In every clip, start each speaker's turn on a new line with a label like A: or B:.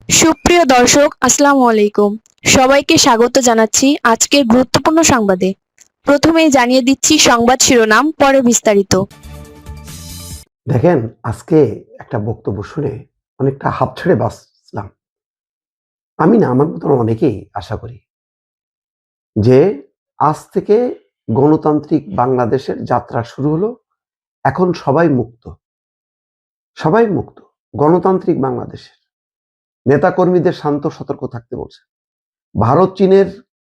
A: সুপ্রিয় দর্শক, আসসালামু আলাইকুম। সবাইকে স্বাগত জানাচ্ছি আজকের গুরুত্বপূর্ণ সংবাদে। প্রথমেই জানিয়ে দিচ্ছি সংবাদ শিরোনাম, পরে বিস্তারিত।
B: দেখেন, আজকে একটা বক্তব্য শুনে অনেকটা হাঁপ ছেড়ে বাঁচলাম। আমি না, আমার মতন অনেকেই আশা করি যে আজ থেকে গণতান্ত্রিক বাংলাদেশের যাত্রা শুরু হলো। এখন সবাই মুক্ত, সবাই মুক্ত। গণতান্ত্রিক বাংলাদেশের নেতাকর্মীদের শান্ত সতর্ক থাকতে বলছে। ভারত চীনের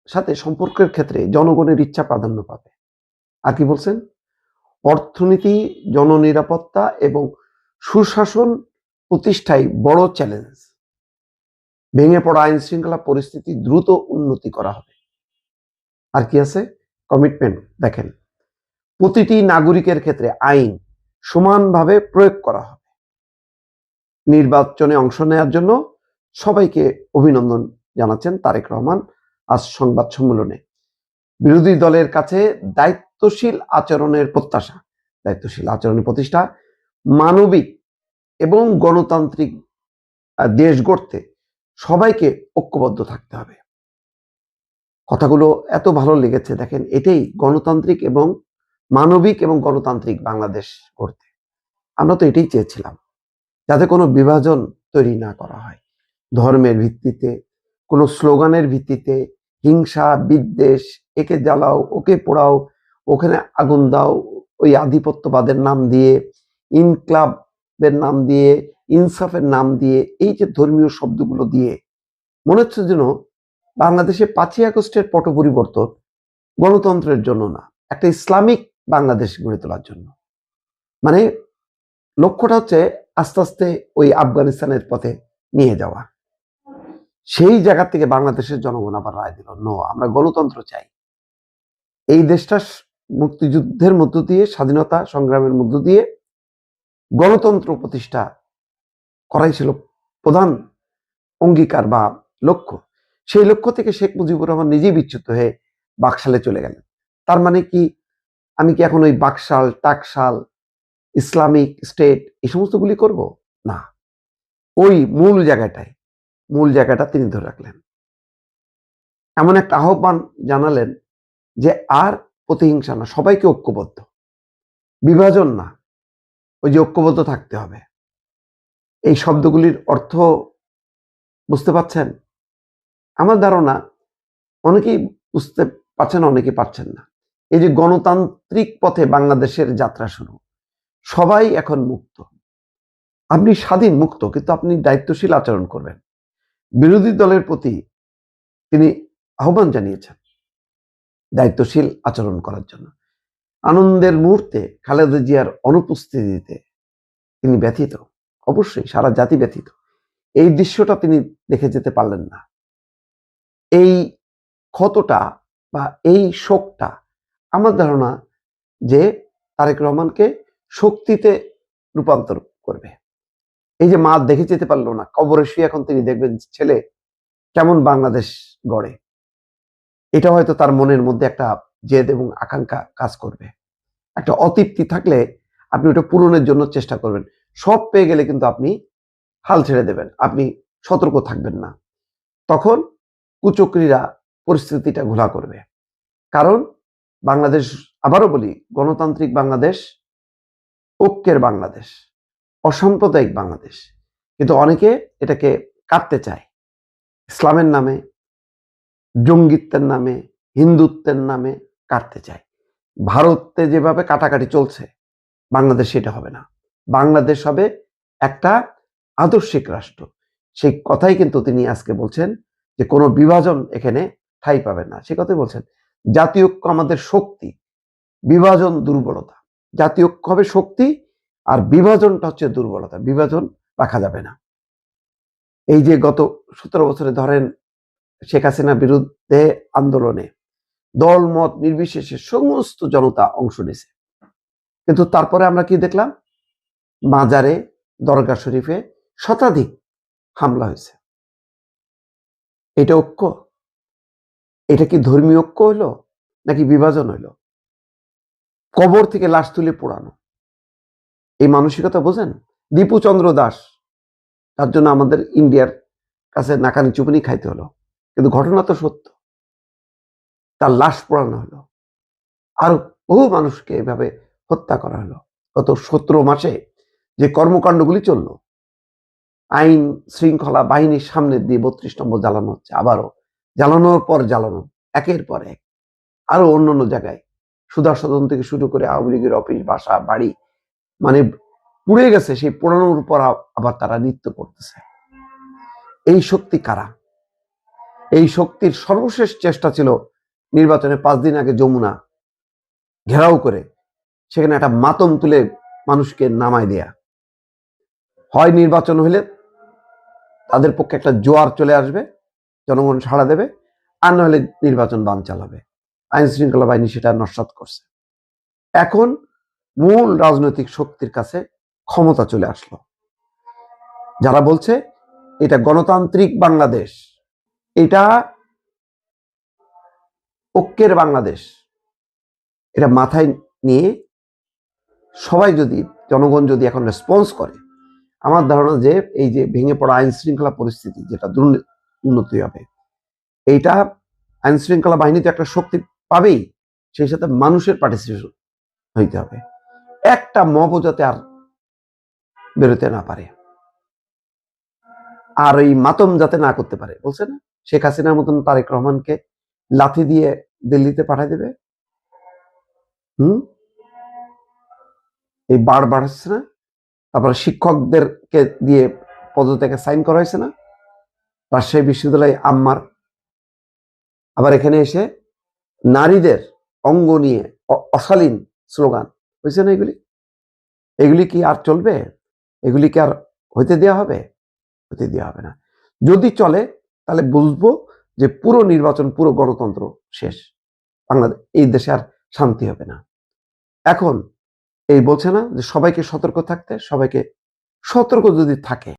B: সাথে সম্পর্কের ক্ষেত্রে জনগণের ইচ্ছা প্রাধান্য পাবে। আর কি বলছেন? অর্থনীতি, জননিরাপত্তা এবং সুশাসন প্রতিষ্ঠায় বড় চ্যালেঞ্জ। ভেঙে পড়া আইন শৃঙ্খলা পরিস্থিতি দ্রুত উন্নতি করা হবে। আর কি আছে? কমিটমেন্ট। দেখেন, প্রতিটি নাগরিকের ক্ষেত্রে আইন সমানভাবে প্রয়োগ করা হবে। নির্বাচনে অংশ নেওয়ার জন্য সবাইকে অভিনন্দন জানাচ্ছেন তারেক রহমান আজ সংবাদ সম্মেলনে। বিরোধী দলের কাছে দায়িত্বশীল আচরণের প্রত্যাশা, দায়িত্বশীল আচরণের প্রতিষ্ঠা, মানবিক এবং গণতান্ত্রিক দেশ গড়তে সবাইকে ঐক্যবদ্ধ থাকতে হবে। কথাগুলো এত ভালো লেগেছে। দেখেন, এটাই গণতান্ত্রিক এবং মানবিক এবং গণতান্ত্রিক বাংলাদেশ করতে আমরা তো এটাই চেয়েছিলাম, যাতে কোনো বিভাজন তৈরি না করা হয় ধর্মের ভিত্তিতে, কোনো স্লোগানের ভিত্তিতে, হিংসা বিদ্বেষ, একে জ্বালাও ওকে পোড়াও, ওখানে আগুন দাও, ওই আধিপত্যবাদের নাম দিয়ে, ইনক্লাবের নাম দিয়ে, ইনসাফের নাম দিয়ে, এই যে ধর্মীয় শব্দগুলো দিয়ে মনে হচ্ছে যেন বাংলাদেশে 5ই আগস্টের পট পরিবর্তন গণতন্ত্রের জন্য না, একটা ইসলামিক বাংলাদেশ গড়ে তোলার জন্য। মানে লক্ষ্যটা হচ্ছে আস্তে আস্তে ওই আফগানিস্তানের পথে নিয়ে যাওয়া। সেই জায়গা থেকে বাংলাদেশের জনগণ আবার রায় দিল, নো, আমরা গণতন্ত্র চাই। এই দেশটা মুক্তিযুদ্ধের মধ্য দিয়ে, স্বাধীনতা সংগ্রামের মধ্য দিয়ে গণতন্ত্র প্রতিষ্ঠা করাই ছিল প্রধান অঙ্গীকার বা লক্ষ্য। সেই লক্ষ্য থেকে শেখ মুজিবুর রহমান নিজেই বিচ্যুত হয়ে বাকশালে চলে গেলেন। তার মানে কি, আমি কি এখন ওই বাকশাল, টাকশাল, ইসলামিক স্টেট এই সমস্তগুলি করব? না, ওই মূল জায়গাটা তিনি ধরে রাখলেন। এমন একটা আহ্বান জানালেন যে আর প্রতিহিংসা না, সবাইকে ঐক্যবদ্ধ, বিভাজন না, ওই যে ঐক্যবদ্ধ থাকতে হবে। এই শব্দগুলির অর্থ বুঝতে পাচ্ছেন? আমার ধারণা অনেকেই বুঝতে পারছেন, অনেকেই পারছেন না। এই যে গণতান্ত্রিক পথে বাংলাদেশের যাত্রা শুরু, সবাই এখন মুক্ত। আপনি স্বাধীন, মুক্ত, কিন্তু আপনি দায়িত্বশীল আচরণ করবেন। বিরোধী দলের প্রতি তিনি আহ্বান জানিয়েছেন দায়িত্বশীল আচরণ করার জন্য। আনন্দের মুহূর্তে খালেদা জিয়ার অনুপস্থিতিতে তিনি ব্যথিত, অবশ্যই সারা জাতি ব্যথিত। এই দৃশ্যটা তিনি দেখে যেতে পারলেন না। এই ক্ষতটা বা এই শোকটা আমার ধারণা যে তারেক রহমানকে শক্তিতে রূপান্তর করবে। এই যে মা দেখে যেতে পারলো না, কবরে শুয়ে এখন তিনি দেখবেন ছেলে কেমন বাংলাদেশ গড়ে। এটা হয়তো তার মনের মধ্যে একটা জেদ এবং আকাঙ্ক্ষা কাজ করবে। একটা অতৃপ্তি থাকলে আপনি ওটা পূরণের জন্য চেষ্টা করবেন। সব পেয়ে গেলে কিন্তু আপনি হাল ছেড়ে দেবেন, আপনি সতর্ক থাকবেন না। তখন কুচক্রীরা পরিস্থিতিটা ঘোলা করবে। কারণ বাংলাদেশ, আবারও বলি, গণতান্ত্রিক বাংলাদেশ, ঐক্যের বাংলাদেশ, অসাম্প্রদায়িক বাংলাদেশ। কিন্তু অনেকে এটাকে কাটতে চায় ইসলামের নামে, জঙ্গিত্বের নামে, হিন্দুত্বের নামে কাটতে চায়। ভারতে যেভাবে কাটাকাটি চলছে, বাংলাদেশ সেটা হবে না। বাংলাদেশ হবে একটা আদর্শিক রাষ্ট্র। সেই কথাই কিন্তু তিনি আজকে বলছেন যে কোনো বিভাজন এখানে ঠাঁই পাবে না। সে কথাই বলছেন, জাতীয় ঐক্য আমাদের শক্তি, বিভাজন দুর্বলতা। জাতীয় ঐক্য হবে শক্তি, আর বিভাজনটা হচ্ছে দুর্বলতা। বিভাজন রাখা যাবে না। এই যে গত 17 বছরে ধরেন শেখ হাসিনার বিরুদ্ধে আন্দোলনে দল মত নির্বিশেষে সমস্ত জনতা অংশ নিয়েছে, কিন্তু তারপরে আমরা কি দেখলাম? মাজারে, দরগা শরীফে শতাধিক হামলা হয়েছে। এটা ঐক্য? এটা কি ধর্মীয় ঐক্য হইলো নাকি বিভাজন হইলো? কবর থেকে লাশ তুলে পোড়ানো, এই মানসিকতা বোঝেন? দীপু চন্দ্র দাস, তার জন্য আমাদের ইন্ডিয়ার কাছে নাকানি চুপনি খাইতে হলো, কিন্তু ঘটনা তো সত্য। তার লাশ পোড়ানো হলো, আর বহু মানুষকে এভাবে হত্যা করা হলো। গত 17 মাসে যে কর্মকাণ্ডগুলি চলল, আইন শৃঙ্খলা বাহিনীর সামনে দিয়ে 32 নম্বর জ্বালানো হচ্ছে, আবারও জ্বালানোর পর জ্বালানো, একের পর এক। আরো অন্যান্য জায়গায় সুধা সদন থেকে শুরু করে আওয়ামী লীগের অফিস, বাসা, বাড়ি, মানে পুড়ে গেছে। সেই পোড়ানোর উপর আবার তারা নৃত্য করতেছে। এই শক্তি কারা? এই শক্তির সর্বশেষ চেষ্টা ছিল নির্বাচনে 5 দিন আগে যমুনা ঘেরাও করে সেখানে একটা মাতম তুলে মানুষকে নামায় দেয়া। হয় নির্বাচন হলে তাদের পক্ষে একটা জোয়ার চলে আসবে, জনগণ সাড়া দেবে, আর নাহলে নির্বাচন বান চালাবে। আইন শৃঙ্খলা বাহিনী সেটা নস্যাৎ করছে। এখন মূল রাজনৈতিক শক্তির কাছে ক্ষমতা চলে আসলো। যারা বলছে এটা গণতান্ত্রিক বাংলাদেশ, এটা ঐক্যের বাংলাদেশ, এটা মাথায় নিয়ে সবাই যদি, জনগণ যদি এখন রেসপন্স করে, আমার ধারণা যে এই যে ভেঙে পড়া আইন শৃঙ্খলা পরিস্থিতি, যেটা উন্নতি হবে, এইটা আইন শৃঙ্খলা বাহিনী তো একটা শক্তি পাবেই, সেই সাথে মানুষের পার্টিসিপেশন হইতে হবে। একটা মবও যাতে আর বেরোতে না পারে, আর এই মাতম যাতে না করতে পারে। বলছে না শেখ হাসিনার মতন তারেক রহমানকে লাথি দিয়ে দিল্লিতে পাঠাই দেবে। এই বার বাড়াচ্ছে না, তারপরে শিক্ষকদেরকে দিয়ে পদত্যাগে সাইন করা হয়েছে না, রাজশাহী বিশ্ববিদ্যালয় আম্মার। আবার এখানে এসে নারীদের অঙ্গ নিয়ে অশালীন স্লোগান হয়েছে না। এগুলি কি আর চলবে? এগুলি কি আর হইতে দেওয়া হবে? হতে দেওয়া হবে না। যদি চলে তাহলে বুঝবো যে পুরো নির্বাচন, পুরো গণতন্ত্র শেষ। বাংলাদেশ, এই দেশে আর শান্তি হবে না। এখন এই বলছে না যে সবাইকে সতর্ক থাকতে, সবাইকে সতর্ক যদি থাকে